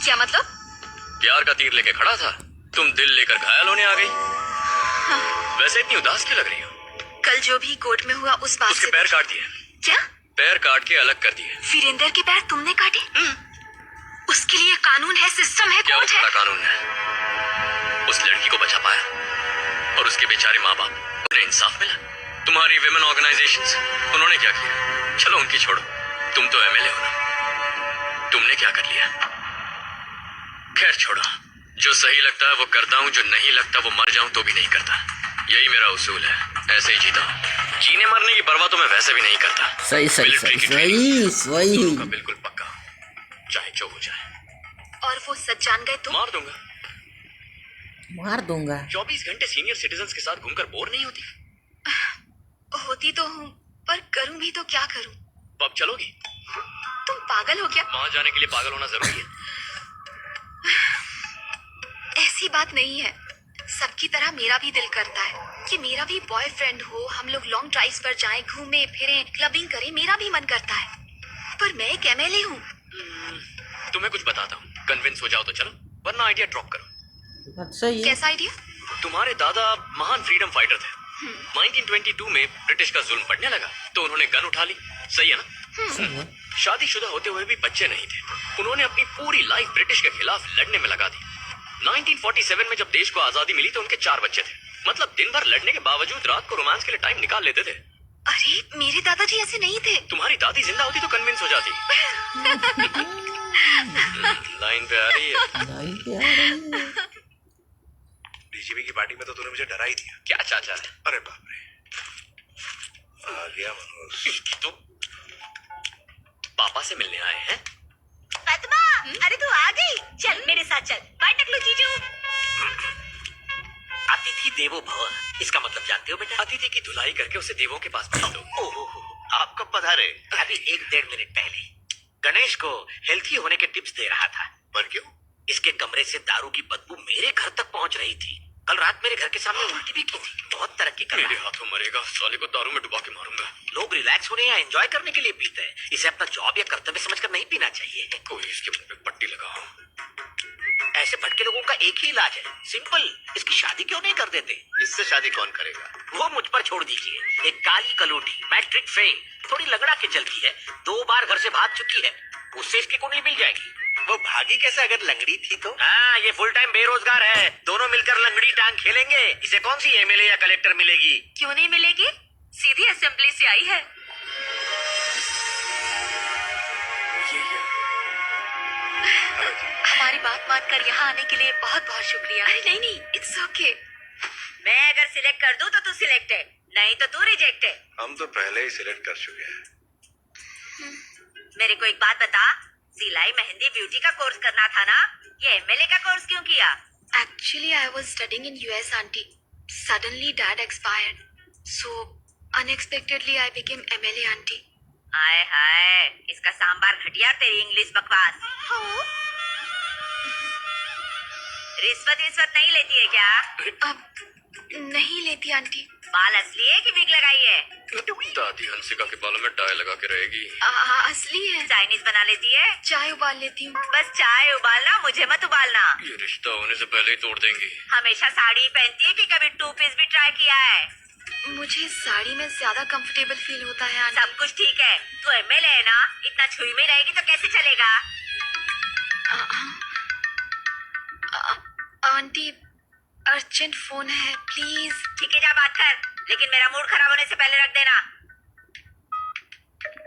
क्या मतलब? प्यार का तीर लेके खड़ा था, तुम दिल लेकर घायल होने आ गई। हाँ। वैसे इतनी उदास क्यों लग रही हो? कल जो भी कोर्ट में हुआ उस बात उसके से पैर काट दिए। क्या? पैर काट के अलग कर दिए। वीरेंद्र के पैर तुमने काटे? उसके लिए कानून है, सिस्टम है, क्या कोर्ट है। बड़ा कानून है? उस लड़की को बचा पाया और उसके बेचारे माँ बाप, उन्हें इंसाफ मिला। तुम्हारी विमेन ऑर्गेनाइजेशंस, उन्होंने क्या किया? चलो उनकी छोड़ो, तुम तो एमएलए हो ना, तुमने क्या कर लिया? खैर छोड़ो, जो सही लगता है वो करता हूँ, जो नहीं लगता वो मर जाऊं तो भी नहीं करता। यही मेरा उसूल है, ऐसे ही जीता हूँ। जीने मरने की परवाह तो मैं वैसे भी नहीं करता। सही सही मिलिट्री सही की ट्रेनिंग सही का बिल्कुल पक्का, चाहे जो हो जाए। और वो सच जान गए तो? मार दूंगा। मार दूंगा। 24 घंटे सीनियर सिटीजन्स के साथ घूमकर बोर नहीं होती? होती तो हूँ, पर करूँ भी तो क्या करूँ? पब चलोगी? तुम पागल हो क्या? वहां जाने के लिए पागल होना जरूरी है? ऐसी बात नहीं है। सबकी तरह मेरा भी दिल करता है कि मेरा भी बॉयफ्रेंड हो, हम लोग लॉन्ग ड्राइव्स पर जाएं, घूमें फिरें, क्लबिंग करें, मेरा भी मन करता है। पर मैं एक एमएलए हूँ। तुम्हें कुछ बताता हूँ, कन्विंस हो जाओ तो चलो, वरना आइडिया ड्रॉप करो। अच्छा ये कैसा आइडिया? तुम्हारे दादा महान फ्रीडम फाइटर थे। 1922 में ब्रिटिश का जुल्म बढ़ने लगा तो उन्होंने गन उठा ली। सही है ना? सही है। शादीशुदा होते हुए भी बच्चे नहीं थे। उन्होंने अपनी पूरी लाइफ ब्रिटिश के खिलाफ लड़ने में लगा दी। 1947 में जब देश को आजादी मिली तो उनके 4 बच्चे थे। मतलब दिन भर लड़ने के बावजूद रात को रोमांस के लिए टाइम निकाल लेते थे। अरे मेरे दादाजी ऐसे नहीं थे। तुम्हारी दादी जिंदा होती तो कन्विंस हो जाती। लाइन पे आ रही है। नहीं पे आ रही है। डीजीपी की पार्टी में तो तूने मुझे डरा ही दिया। क्या चाचा? अरे बाप रे, आ गया मनोज। तो पापा से मिलने आए हैं? पद्मा, अरे तू आ गई। चल मेरे साथ चल। बाय टकलू जीजू। अतिथि देवो भव, इसका मतलब जानते हो बेटा? अतिथि की धुलाई करके उसे देवों के पास भेज दो। ओहो, आप कब पधारे? अभी 1-1.5 मिनट पहले। गणेश को हेल्थी होने के टिप्स दे रहा था। पर क्यों? इसके कमरे से दारू की बदबू मेरे घर तक पहुंच रही थी। कल रात मेरे घर के सामने उल्टी भी की थी। बहुत तरक्की कर रहा मेरे है। हाथों मरेगा, साले को दारू में डुबा के मारूंगा। लोग रिलैक्स होने या एंजॉय करने के लिए पीते हैं। इसे अपना जॉब या कर्तव्य समझकर नहीं पीना चाहिए। कोई इसके मुंह पे पट्टी लगाओ। ऐसे भटके लोगों का एक ही इलाज है, सिंपल। इसकी शादी क्यों नहीं कर देते? इससे शादी कौन करेगा? वो मुझ पर छोड़ दीजिए। एक काली कलूटी, मैट्रिक फेल, थोड़ी लगड़ा के चलती है, 2 बार घर से भाग चुकी है। उससे इसकी कुंडली मिल जाएगी। वो भागी कैसे अगर लंगड़ी थी तो? हाँ, ये फुल टाइम बेरोजगार है। दोनों मिलकर लंगड़ी टांग खेलेंगे। इसे कौन सी एमएलए या कलेक्टर मिलेगी? क्यों नहीं मिलेगी? सीधी असेंबली से आई है। हमारी बात मानकर यहाँ आने के लिए बहुत बहुत शुक्रिया। अरे नहीं नहीं, इट्स ओके। मैं अगर सिलेक्ट कर दूँ तो तू सिलेक्टेड, नहीं तो तू रिजेक्टेड। हम तो पहले ही सिलेक्ट कर चुके हैं। मेरे को एक बात बता, सिलाई मेहंदी ब्यूटी का कोर्स करना था ना? ये एमएलए का कोर्स क्यों किया? Actually, I was studying in US, auntie. Suddenly, dad expired, so unexpectedly I became MLA, auntie. हाय हाय, इसका सांबार घटिया, तेरी इंग्लिश बकवास। रिश्वत नहीं लेती है क्या? अब नहीं लेती आंटी। बाल असली है कि विग लगाई है? दादी हंसिका के बालों में डाई लगा के रहेगी। असली है। चाइनीज बना लेती है? चाय उबाल लेती हूँ। बस चाय उबालना, मुझे मत उबालना। ये रिश्ता होने से पहले ही तोड़ देंगी। हमेशा साड़ी पहनती है कि कभी 2 पीस भी ट्राई किया है? मुझे साड़ी में ज्यादा कंफर्टेबल फील होता है आंटी। सब कुछ ठीक है, तू एमएलए है ना, इतना छुई में रहेगी तो कैसे चलेगा? आंटी अर्जेंट फोन है, प्लीज। ठीक है, जा बात कर, लेकिन मेरा मूड खराब होने से पहले रख देना।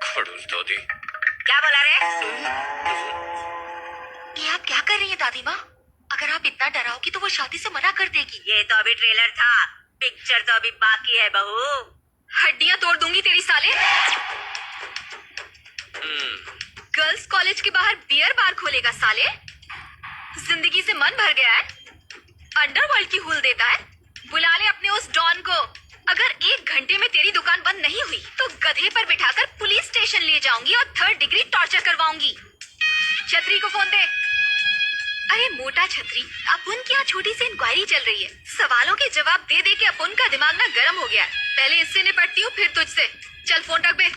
खड़ूस दादी। क्या बोला रे? ये आप क्या कर रही है दादी माँ? अगर आप इतना डराओगी तो वो शादी से मना कर देगी। ये तो अभी ट्रेलर था, पिक्चर तो अभी बाकी है बहू। हड्डियां तोड़ दूंगी तेरी साले। गर्ल्स कॉलेज के बाहर बियर बार खोलेगा साले? जिंदगी से मन भर गया है? अंडरवर्ल्ड की हुल देता है? बुला ले अपने उस डॉन को। अगर 1 घंटे में तेरी दुकान बंद नहीं हुई तो गधे पर बिठाकर पुलिस स्टेशन ले जाऊंगी और 3rd डिग्री टॉर्चर करवाऊंगी। छतरी को फोन दे। अरे मोटा छतरी, अपुन की यहाँ छोटी सी इंक्वायरी चल रही है। सवालों के जवाब दे दे के अपुन का दिमाग ना गर्म हो गया है। पहले इससे निपटती हूँ, फिर तुझसे। चल फोन रख बे।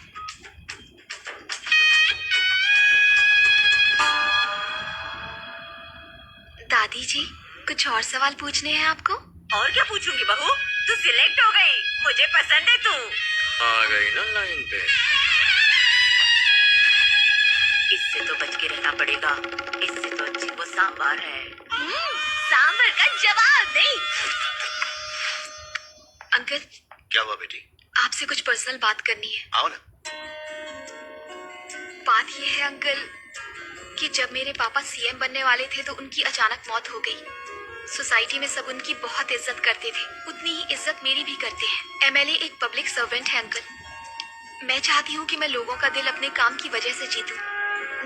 कुछ और सवाल पूछने हैं आपको? और क्या पूछूंगी बहू, तू सिलेक्ट हो गई, मुझे पसंद है तू। आ गई ना लाइन पे। इससे तो बच के रहना पड़ेगा, इससे तो अच्छी वो सांबार है। सांबर का जवाब नहीं। अंकल, क्या हुआ बेटी? आपसे कुछ पर्सनल बात करनी है। आओ ना। बात ये है अंकल कि जब मेरे पापा सीएम बनने वाले थे तो उनकी अचानक मौत हो गई। सोसाइटी में सब उनकी बहुत इज्जत करते थे, उतनी ही इज्जत मेरी भी करते हैं। एमएलए एक पब्लिक सर्वेंट है अंकल। मैं चाहती हूँ कि मैं लोगों का दिल अपने काम की वजह से जीतूं,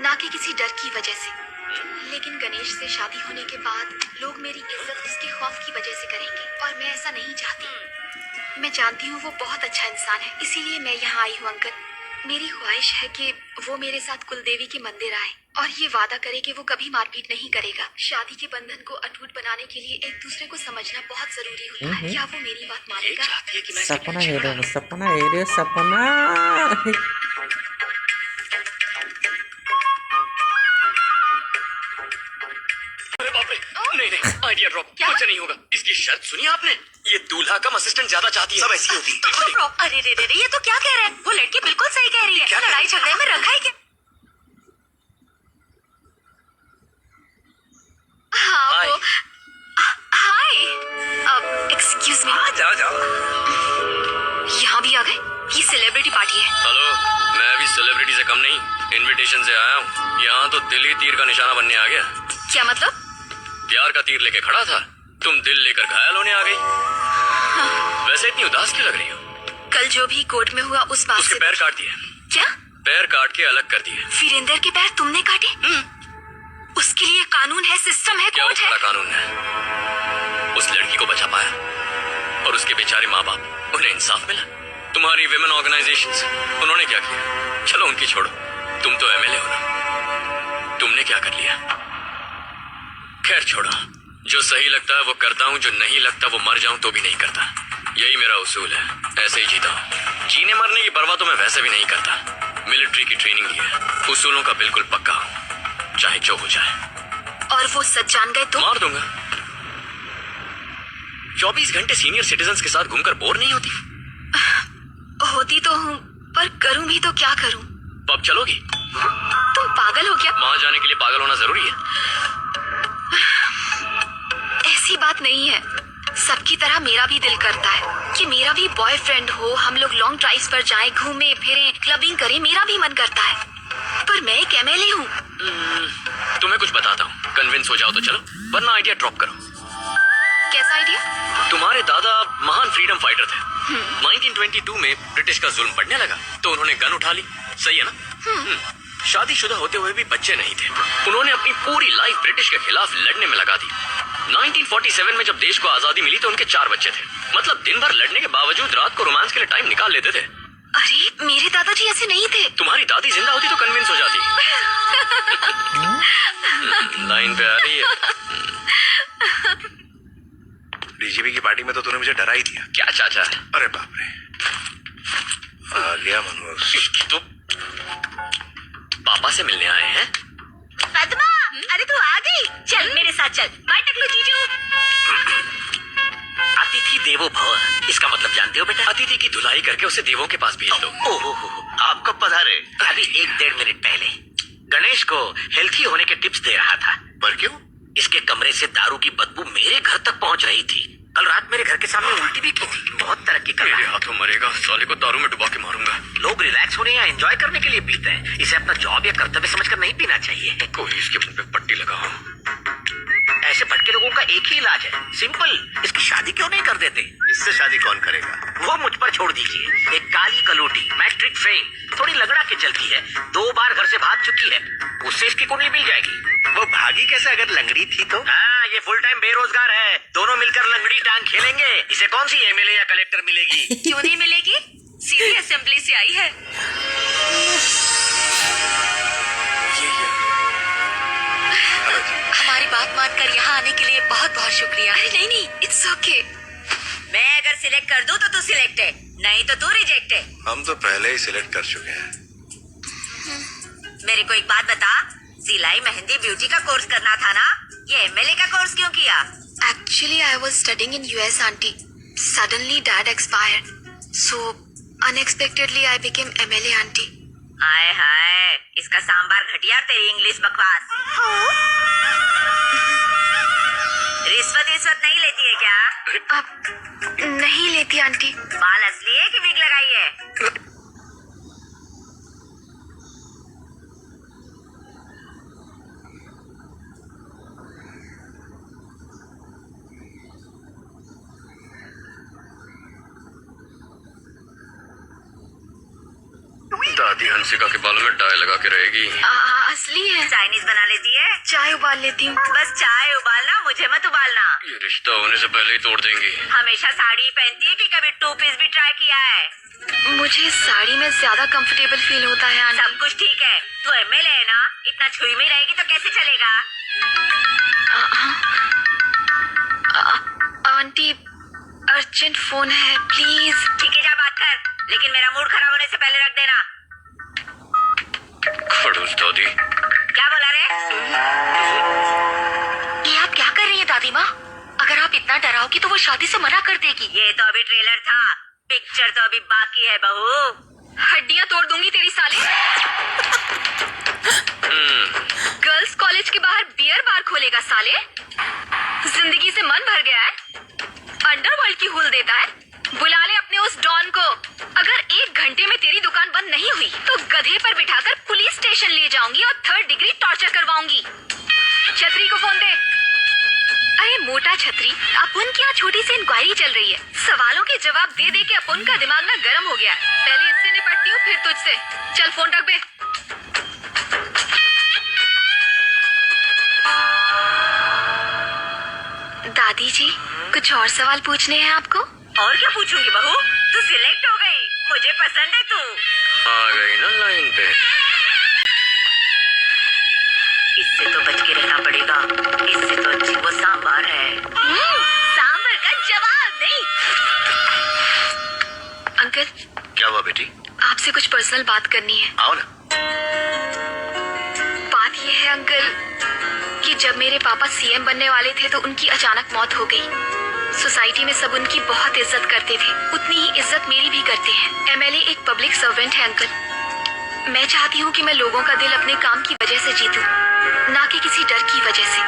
ना कि किसी डर की वजह से। लेकिन गणेश से शादी होने के बाद लोग मेरी इज्जत उसके खौफ की वजह से करेंगे और मैं ऐसा नहीं चाहती। मैं जानती हूँ वो बहुत अच्छा इंसान है, इसीलिए मैं यहाँ आई हूँ अंकल। मेरी ख्वाहिश है कि वो मेरे साथ कुलदेवी के मंदिर आए और ये वादा करे कि वो कभी मारपीट नहीं करेगा। शादी के बंधन को अटूट बनाने के लिए एक दूसरे को समझना बहुत जरूरी होता है। क्या वो मेरी बात ये मानेगा? चाहती है कि मैं सपना हेरे सपना हेरे सपना अरे बाप रे, नहीं नहीं, आइडिया ड्रॉप। क्या? कुछ नहीं होगा। इसकी शर्त सुनी आपने? ये दूल्हा कम असिस्टेंट ज्यादा चाहती है। सब ऐसी होती तो चुप रहो। अरे रे रे रे, ये तो क्या कह रहे हैं? वो लड़की बिल्कुल सही कह रही है। क्या? लड़ाई झगड़े में रखा है क्या? हाँ हाय। वो हाय, एक्सक्यूज मी, जाओ जाओ। यहाँ भी आ गए? ये सेलिब्रिटी पार्टी है। हेलो, मैं भी सेलिब्रिटी से कम नहीं, इनविटेशन से आया हूँ। यहाँ तो दिल ही तीर का निशाना बनने आ गया। क्या मतलब? प्यार का तीर लेके खड़ा था, तुम दिल लेकर घायल होने आ गई। वैसे इतनी उदास क्यों लग रही हो? कल जो भी कोर्ट में हुआ उस बात उसके से। पैर काट दिए। क्या? पैर काट के अलग कर दिए। वीरेंद्र के पैर तुमने काटे? उसके लिए कानून है, सिस्टम है, क्या वो कोर्ट है। बड़ा कानून है? उस लड़की को बचा पाया और उसके बेचारे माँ बाप, उन्हें इंसाफ मिला। तुम्हारी विमेन ऑर्गेनाइजेशंस, उन्होंने क्या किया? चलो उनकी छोड़ो, तुम तो एमएलए हो ना, तुमने क्या कर लिया? खैर छोड़ो, जो सही लगता है वो करता हूँ, जो नहीं लगता वो मर जाऊं तो भी नहीं करता। यही मेरा उसूल है, ऐसे ही जीता हूँ। जीने मरने की परवाह तो मैं वैसे भी नहीं करता। मिलिट्री की ट्रेनिंग ली है, उसूलों का बिल्कुल पक्का हूँ, चाहे जो हो जाए। और वो सच जान गए तो? मार दूंगा। 24 घंटे सीनियर सिटीजन्स के साथ घूमकर बोर नहीं होती? होती तो हूँ, पर करूँ भी तो क्या करूँ? पब चलोगी? तुम पागल हो क्या? वहां जाने के लिए पागल होना जरूरी है? ऐसी बात नहीं है। सबकी तरह मेरा भी दिल करता है कि मेरा भी बॉयफ्रेंड हो, हम लोग लॉन्ग ड्राइव्स पर जाएं, घूमें फिरें, क्लबिंग करें, मेरा भी मन करता है। पर मैं एक एमएलए हूँ। तुम्हें कुछ बताता हूँ, कन्विंस हो जाओ तो चलो, वरना आइडिया ड्रॉप करो। कैसा आइडिया? तुम्हारे दादा महान फ्रीडम फाइटर थे। 1922 में ब्रिटिश का जुल्म बढ़ने लगा तो उन्होंने गन उठा ली, सही है ना? शादीशुदा होते हुए भी बच्चे नहीं थे। उन्होंने अपनी पूरी लाइफ ब्रिटिश के खिलाफ लड़ने में लगा दी। 1947 में जब देश को आजादी मिली तो उनके 4 बच्चे थे। मतलब दिन भर लड़ने के बावजूद रात को रोमांस के लिए टाइम निकाल लेते थे। अरे मेरे दादाजी ऐसे नहीं थे। तुम्हारी दादी जिंदा होती तो कन्विंस हो जाती। लाइन पे आ रही है। डीजीपी की पार्टी में तो तूने मुझे डरा ही दिया। क्या चाचा? अरे बाप रे, आ गया मनोज। तो पापा से मिलने आए हैं? पद्मा, अरे तू आ गई, चल मेरे साथ चल। बाय टकलू जीजू। अतिथि देवो भव, इसका मतलब जानते हो बेटा? अतिथि की धुलाई करके उसे देवों के पास भेज दो। ओहो, आप कब पधारे? अभी 1-1.5 मिनट पहले। गणेश को हेल्थी होने के टिप्स दे रहा था। पर क्यों? इसके कमरे से दारू की बदबू मेरे घर तक पहुंच रही थी। कल रात मेरे घर के सामने उल्टी भी की थी। बहुत तरक्की कर रहा मेरे है। हाथों मरेगा, साले को दारू में डुबा के मारूंगा। लोग रिलैक्स होने या एंजॉय करने के लिए पीते हैं, इसे अपना जॉब या कर्तव्य समझकर नहीं पीना चाहिए। कोई इसके मुंह पे पट्टी लगाओ। ऐसे भटके लोगों का एक ही इलाज है, सिंपल। इसकी शादी क्यों नहीं कर देते? इससे शादी कौन करेगा? वो मुझ पर छोड़ दीजिए। एक काली कलूटी, मैट्रिक फेल, थोड़ी लगड़ा के चलती है, 2 बार घर से भाग चुकी है, उससे इसकी कुंडली मिल जाएगी। वो भागी कैसे अगर लंगड़ी थी तो? हाँ, ये फुल टाइम बेरोजगार है, दोनों मिलकर लंगड़ी टांग खेलेंगे। इसे कौन सी एमएलए या कलेक्टर मिलेगी? क्यों नहीं मिलेगी? सीधी असेंबली से आई है। हमारी बात मानकर यहाँ आने के लिए बहुत बहुत शुक्रिया। अरे नहीं नहीं, इट्स ओके। मैं अगर सिलेक्ट कर दूं तो तू सिलेक्ट है, नहीं तो तू रिजेक्ट है। हम तो पहले ही सिलेक्ट कर चुके हैं। मेरे को एक बात बता, सिलाई मेहंदी ब्यूटी का कोर्स करना था ना, ये एमएलए का कोर्स क्यों किया? Actually, I was studying in US, auntie. Suddenly, dad expired. So, unexpectedly, I became MLA, auntie. हाय हाय, इसका सांबार घटिया, तेरी इंग्लिश बकवास। रिश्वत नहीं लेती है क्या? अब नहीं लेती, आंटी। बाल असली है कि विग लगाई है? दादी हंसिका के बालों में डाई लगा के रहेगी। असली है। चाइनीज बना लेती है? चाय उबाल लेती हूँ। बस चाय उबालना, मुझे मत उबालना। ये रिश्ता होने से पहले ही तोड़ देंगी। हमेशा साड़ी पहनती है कि कभी 2 पीस भी ट्राई किया है? मुझे साड़ी में ज्यादा कंफर्टेबल फील होता है, आंटी। सब कुछ ठीक है, तू एमएलए है ना, इतना छुई में रहेगी तो कैसे चलेगा? आंटी, अर्जेंट फोन है, प्लीज। ठीक है, जा बात कर, लेकिन मेरा मूड खराब होने से पहले रख देना। खड़ूस दादी। क्या बोला रे? ये आप क्या कर रही हैं, दादी माँ? अगर आप इतना डराओगी तो वो शादी से मना कर देगी। ये तो अभी ट्रेलर था, पिक्चर तो अभी बाकी है बहू। हड्डियाँ तोड़ दूंगी तेरी साले। गर्ल्स कॉलेज के बाहर बियर बार खोलेगा साले। जिंदगी से मन भर गया है, अंडरवर्ल्ड की हुल देता है। बुला ले अपने उस डॉन को। अगर 1 घंटे में तेरी दुकान बंद नहीं हुई तो गधे पर बिठाकर पुलिस स्टेशन ले जाऊंगी और 3rd डिग्री टॉर्चर करवाऊंगी। छतरी को फोन दे। अरे मोटा छतरी, अपुन की यहाँ छोटी सी इंक्वायरी चल रही है। सवालों के जवाब दे दे के अपुन का दिमाग ना गर्म हो गया है। पहले इससे निपटती हूँ, फिर तुझसे। चल फोन रख बे। दादी जी, कुछ और सवाल पूछने हैं आपको? और क्या पूछूंगी बहू? तू सिलेक्ट हो गई, मुझे पसंद है तू। आ गई ना लाइन पे। इससे तो बच के रहना पड़ेगा, इससे तो अच्छी वो सांबार है। सांबर का जवाब नहीं। अंकल, क्या हुआ बेटी? आपसे कुछ पर्सनल बात करनी है। आओ ना। बात ये है अंकल कि जब मेरे पापा सीएम बनने वाले थे तो उनकी अचानक मौत हो गई। सोसाइटी में सब उनकी बहुत इज्जत करते थे, उतनी ही इज्जत मेरी भी करते हैं। एमएलए एक पब्लिक सर्वेंट है अंकल। मैं चाहती हूँ कि मैं लोगों का दिल अपने काम की वजह से जीतूं, ना कि किसी डर की वजह से।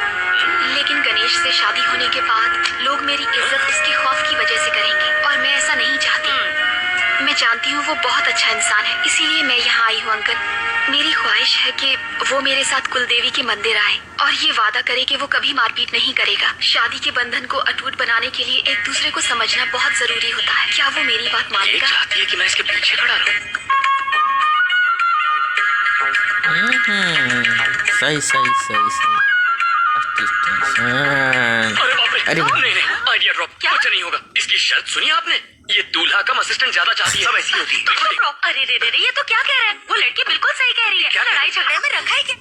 लेकिन गणेश से शादी होने के बाद लोग मेरी इज्जत उसके खौफ की वजह से करेंगे और मैं ऐसा नहीं चाहती। मैं जानती हूँ वो बहुत अच्छा इंसान है, इसीलिए मैं यहाँ आई हूँ अंकल। मेरी ख्वाहिश है कि वो मेरे साथ कुलदेवी के मंदिर आए और ये वादा करे कि वो कभी मारपीट नहीं करेगा। शादी के बंधन को अटूट बनाने के लिए एक दूसरे को समझना बहुत जरूरी होता है। क्या वो मेरी बात ये मानेगा? चाहती है कि मैं इसके पीछे खड़ा रहूं। सही सही सही सही। असिस्टेंट। अरे बाप रे। अरे बाप रे। नहीं आइडिया ड्रॉप। कुछ नहीं होगा। इसकी शर्त सुनी आपने? ये दूल्हा कम असिस्टेंट ज्यादा चाहती है। सब ऐसी होती है। अरे रे रे रे, ये तो क्या कह रहे हैं? वो लड़की बिल्कुल सही कह रही है। क्या कह रही है? लड़ाई झगड़े में रखा है क्या?